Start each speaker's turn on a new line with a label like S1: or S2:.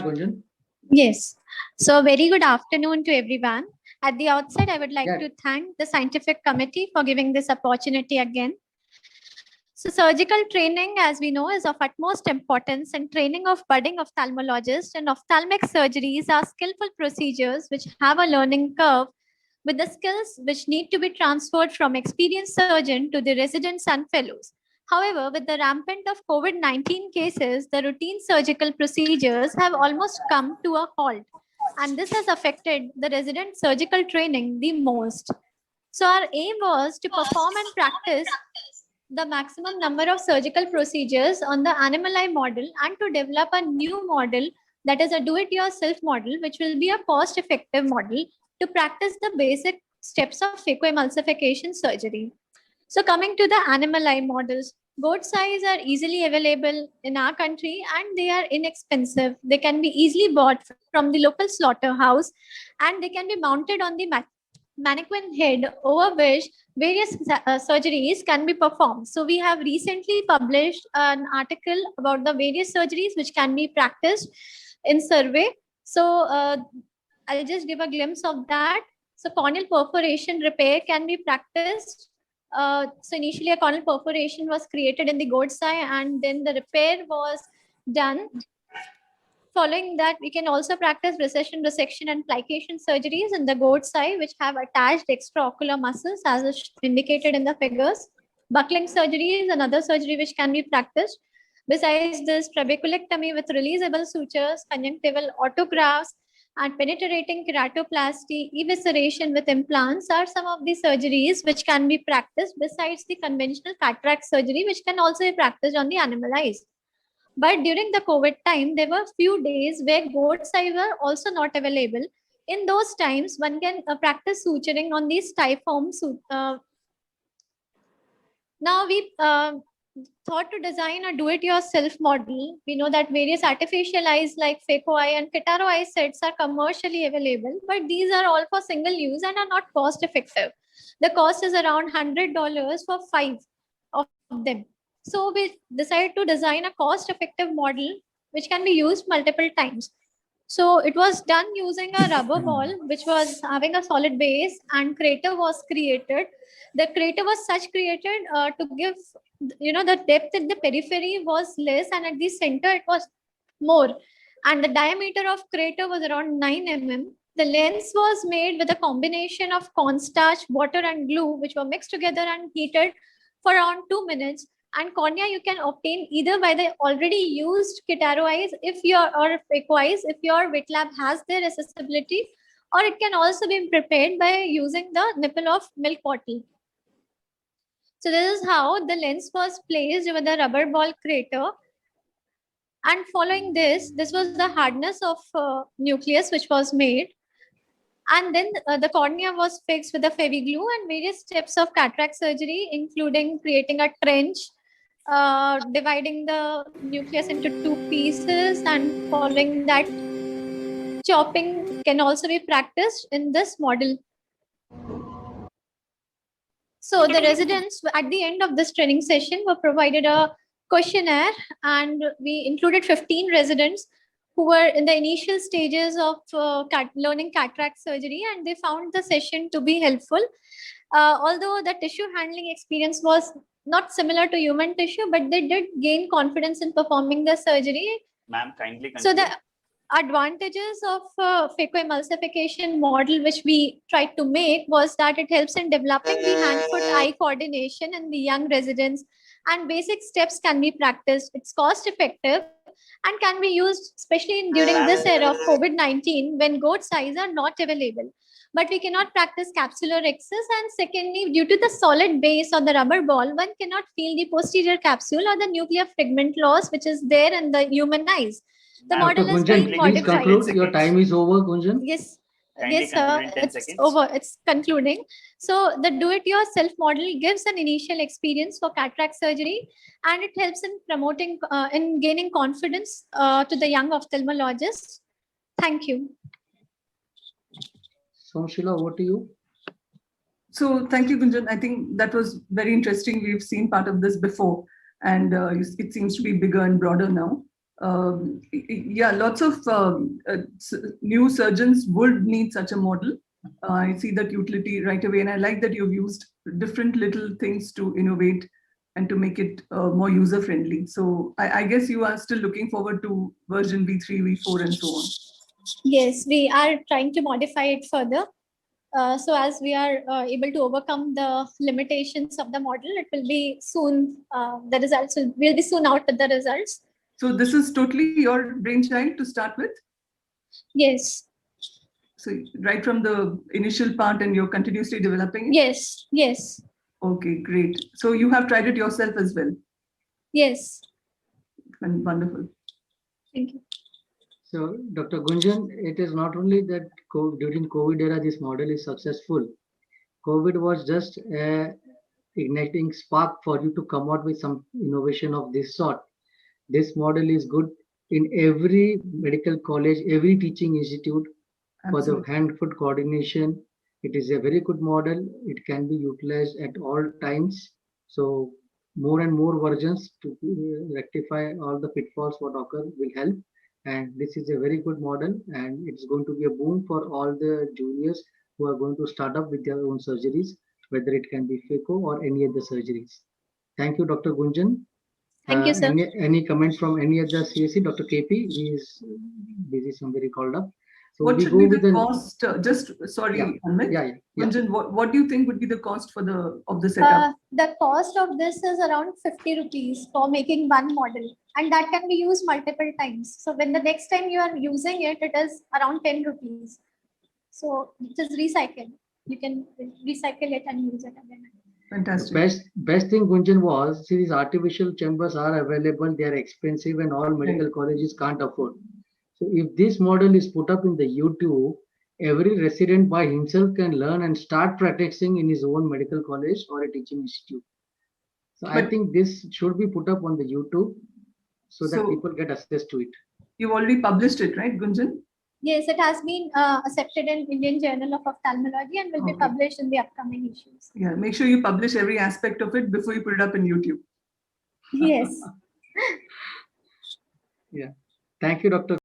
S1: Gunjan?
S2: Yes. So very good afternoon to everyone. At the outset, I would like to thank the scientific committee for giving this opportunity again. So surgical training, as we know, is of utmost importance, and training of budding ophthalmologists and ophthalmic surgeries are skillful procedures which have a learning curve with the skills which need to be transferred from experienced surgeon to the residents and fellows. However, with the rampant of COVID-19 cases, the routine surgical procedures have almost come to a halt, and this has affected the resident surgical training the most. So our aim was to perform and practice the maximum number of surgical procedures on the animal eye model and to develop a new model, that is a do-it-yourself model, which will be a cost-effective model to practice the basic steps of phacoemulsification surgery. So coming to the animal eye models, goat's eyes are easily available in our country and they are inexpensive. They can be easily bought from the local slaughterhouse and they can be mounted on the mannequin head over which various surgeries can be performed. So we have recently published an article about the various surgeries which can be practiced in survey. So I'll just give a glimpse of that. So corneal perforation repair can be practiced. So initially a corneal perforation was created in the goat's eye and then the repair was done. Following that, we can also practice recession, resection, and plication surgeries in the goat's eye, which have attached extraocular muscles as is indicated in the figures. Buckling surgery is another surgery which can be practiced. Besides this, trabeculectomy with releasable sutures, conjunctival autografts, and penetrating keratoplasty, evisceration with implants are some of the surgeries which can be practiced besides the conventional cataract surgery, which can also be practiced on the animal eyes. But during the COVID time, there were few days where goat's eye were also not available. In those times, one can practice suturing on these styrofoam. Now we thought to design a do-it-yourself model. We know that various artificial eyes like phaco eye and Kitaro eye sets are commercially available, but these are all for single use and are not cost effective. The cost is around $100 for 5 of them. So we decided to design a cost-effective model which can be used multiple times. So it was done using a rubber ball which was having a solid base and crater was created. The crater was such created to give, the depth in the periphery was less and at the center it was more. And the diameter of crater was around 9 mm. The lens was made with a combination of cornstarch, water and glue which were mixed together and heated for around 2 minutes. And cornea you can obtain either by the already used Kitaro eyes or phaco eyes if your wet lab has their accessibility, or it can also be prepared by using the nipple of milk bottle. So this is how the lens was placed with the rubber ball crater. And following this was the hardness of nucleus which was made. And then the cornea was fixed with a Feviglue and various steps of cataract surgery, including creating a trench, dividing the nucleus into 2 pieces, and following that, chopping can also be practiced in this model. So the residents at the end of this training session were provided a questionnaire, and we included 15 residents who were in the initial stages of learning cataract surgery, and they found the session to be helpful. Although the tissue handling experience was not similar to human tissue, but they did gain confidence in performing the surgery.
S3: Ma'am, kindly continue.
S2: So the advantages of phacoemulsification model which we tried to make was that it helps in developing the hand-foot eye coordination in the young residents, and basic steps can be practiced. It's cost effective and can be used especially during this era of COVID-19 when goat's eyes are not available. But we cannot practice capsular excess, and secondly, due to the solid base or the rubber ball, one cannot feel the posterior capsule or the nuclear fragment loss which is there in the human eyes. The model is being modified.
S1: Conclude. Your time is over, Gunjan.
S2: Yes. Yes, sir. It's over. It's concluding. So the do-it-yourself model gives an initial experience for cataract surgery, and it helps in promoting, in gaining confidence to the young ophthalmologists. Thank you.
S1: Somshila, over to you.
S4: So thank you, Gunjan. I think that was very interesting. We've seen part of this before, and it seems to be bigger and broader now. Yeah, lots of new surgeons would need such a model. I see that utility right away, and I like that you've used different little things to innovate and to make it more user friendly. So I guess you are still looking forward to version V3, V4, and so on.
S2: Yes, we are trying to modify it further. So as we are able to overcome the limitations of the model, it will be soon, the results will be soon out with the results.
S4: So this is totally your brainchild to start with?
S2: Yes.
S4: So right from the initial part and you're continuously developing it?
S2: Yes, yes,
S4: Okay, great. So you have tried it yourself as well.
S2: yes.
S4: And wonderful.
S2: Thank you.
S1: So, Dr. Gunjan, it is not only that during COVID era, this model is successful. COVID was just a igniting spark for you to come out with some innovation of this sort. This model is good in every medical college, every teaching institute for the
S4: Absolutely.
S1: hand-foot coordination. It is a very good model. It can be utilized at all times. So more and more versions to rectify all the pitfalls what occur will help. And this is a very good model, and it's going to be a boom for all the juniors who are going to start up with their own surgeries, whether it can be FICO or any other surgeries. Thank you, Dr. Gunjan.
S2: Thank you, sir.
S1: Any comment from any other CSC? Dr. KP, he is busy, somebody called up. So
S4: What
S1: we
S4: should
S1: go
S4: be
S1: with
S4: the
S1: the
S4: cost? Sorry,
S1: Yeah.
S4: Amit.
S1: yeah.
S4: Gunjan, what do you think would be the cost for the setup?
S2: The cost of this is around 50 rupees for making one model, and that can be used multiple times. So when the next time you are using it, it is around 10 rupees. So it is recycled. You can recycle it and use it again.
S4: Fantastic.
S1: Best thing, Gunjan, was see these artificial chambers are available, they are expensive, and all medical colleges can't afford. So if this model is put up in the YouTube, every resident by himself can learn and start practicing in his own medical college or a teaching institute. So I
S4: But-
S1: think this should be put up on the YouTube so that
S4: So-
S1: people get access to it.
S4: You've already published it, right, Gunjan?
S2: Yes, it has been accepted in Indian Journal of Ophthalmology and will be
S4: Okay.
S2: published in the upcoming issues.
S4: Yeah, make sure you publish every aspect of it before you put it up in YouTube.
S2: Yes.
S1: Yeah. Thank you, Dr.